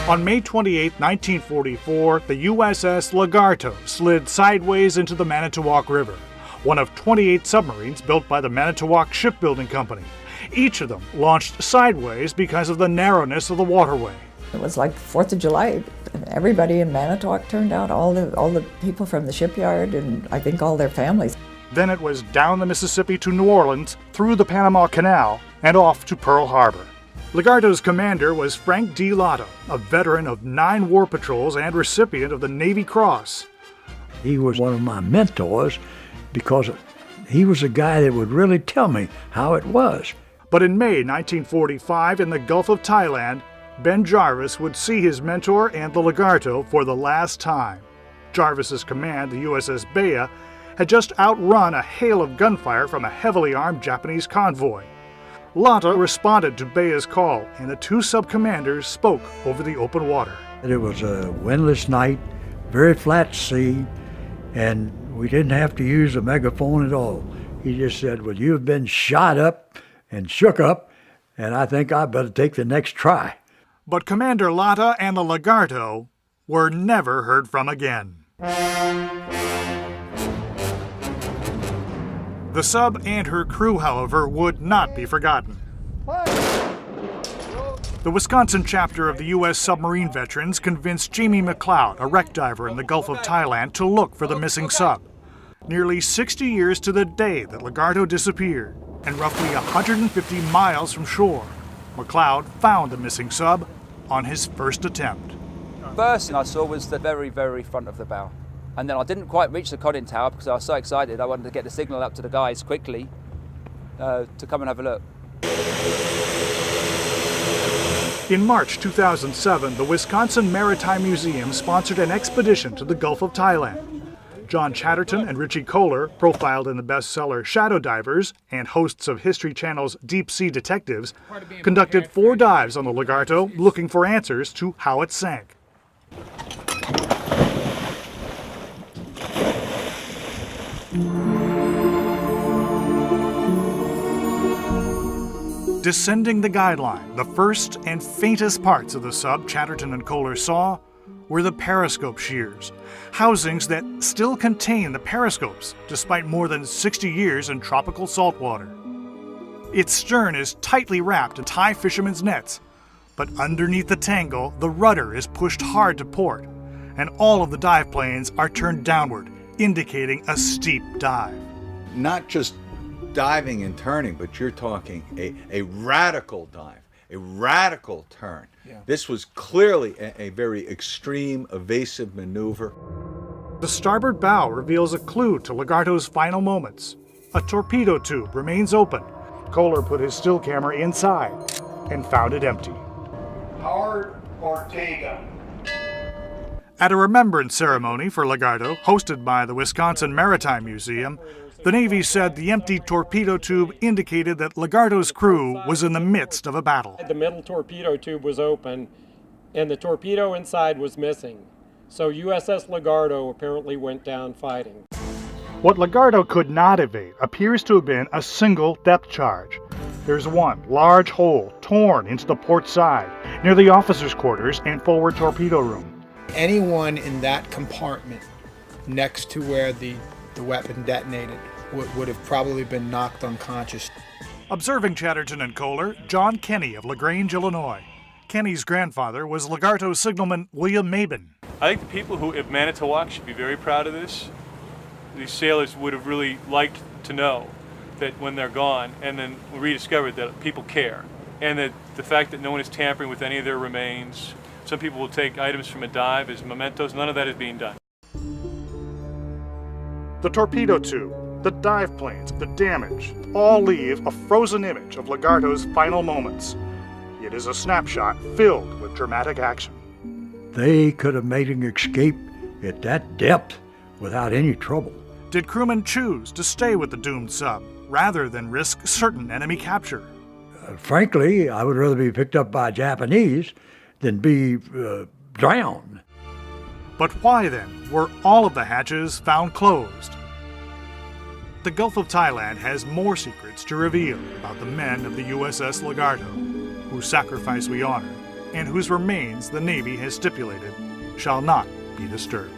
On May 28, 1944, the USS Lagarto slid sideways into the Manitowoc River, one of 28 submarines built by the Manitowoc Shipbuilding Company. Each of them launched sideways because of the narrowness of the waterway. It was like 4th of July. Everybody in Manitowoc turned out, all the people from the shipyard and I think all their families. Then it was down the Mississippi to New Orleans, through the Panama Canal, and off to Pearl Harbor. Lagarto's commander was Frank D. Latta, a veteran of 9 war patrols and recipient of the Navy Cross. He was one of my mentors because he was a guy that would really tell me how it was. But in May 1945, in the Gulf of Thailand, Ben Jarvis would see his mentor and the Lagarto for the last time. Jarvis's command, the USS Bea, had just outrun a hail of gunfire from a heavily armed Japanese convoy. Latta responded to Bea's call, and the 2 sub-commanders spoke over the open water. It was a windless night, very flat sea, and we didn't have to use a megaphone at all. He just said, "Well, you have been shot up and shook up, and I think I better take the next try." But Commander Latta and the Lagarto were never heard from again. The sub and her crew, however, would not be forgotten. The Wisconsin chapter of the U.S. Submarine Veterans convinced Jamie McLeod, a wreck diver in the Gulf of Thailand, to look for the missing sub. Nearly 60 years to the day that Lagarto disappeared, and roughly 150 miles from shore, McLeod found the missing sub on his first attempt. First thing I saw was the very, very front of the bow. And then I didn't quite reach the conning tower because I was so excited. I wanted to get the signal up to the guys quickly to come and have a look. In March 2007, the Wisconsin Maritime Museum sponsored an expedition to the Gulf of Thailand. John Chatterton and Richie Kohler, profiled in the bestseller Shadow Divers and hosts of History Channel's Deep Sea Detectives, conducted 4 dives on the Lagarto looking for answers to how it sank. Descending the guideline, the first and faintest parts of the sub Chatterton and Kohler saw were the periscope shears, housings that still contain the periscopes despite more than 60 years in tropical saltwater. Its stern is tightly wrapped in Thai fishermen's nets, but underneath the tangle, the rudder is pushed hard to port, and all of the dive planes are turned downward, indicating a steep dive. Not just diving and turning, but you're talking a radical dive, a radical turn. Yeah. This was clearly a very extreme, evasive maneuver. The starboard bow reveals a clue to Lagarto's final moments. A torpedo tube remains open. Kohler put his still camera inside and found it empty. Howard Ortega. At a remembrance ceremony for Lagarto, hosted by the Wisconsin Maritime Museum, the Navy said the empty torpedo tube indicated that Lagarto's crew was in the midst of a battle. The middle torpedo tube was open, and the torpedo inside was missing. So USS Lagarto apparently went down fighting. What Lagarto could not evade appears to have been a single depth charge. There's one large hole torn into the port side, near the officers' quarters and forward torpedo room. Anyone in that compartment next to where the weapon detonated would have probably been knocked unconscious. Observing Chatterton and Kohler, John Kenny of LaGrange, Illinois. Kenny's grandfather was Lagarto signalman William Mabin. I think the people who at Manitowoc should be very proud of this. These sailors would have really liked to know that when they're gone, and then rediscovered that people care, and that the fact that no one is tampering with any of their remains. Some people will take items from a dive as mementos. None of that is being done. The torpedo tube, the dive planes, the damage, all leave a frozen image of Lagarto's final moments. It is a snapshot filled with dramatic action. They could have made an escape at that depth without any trouble. Did crewmen choose to stay with the doomed sub rather than risk certain enemy capture? Frankly, I would rather be picked up by Japanese than be drowned. But why then were all of the hatches found closed? The Gulf of Thailand has more secrets to reveal about the men of the USS Lagarto, whose sacrifice we honor and whose remains the Navy has stipulated shall not be disturbed.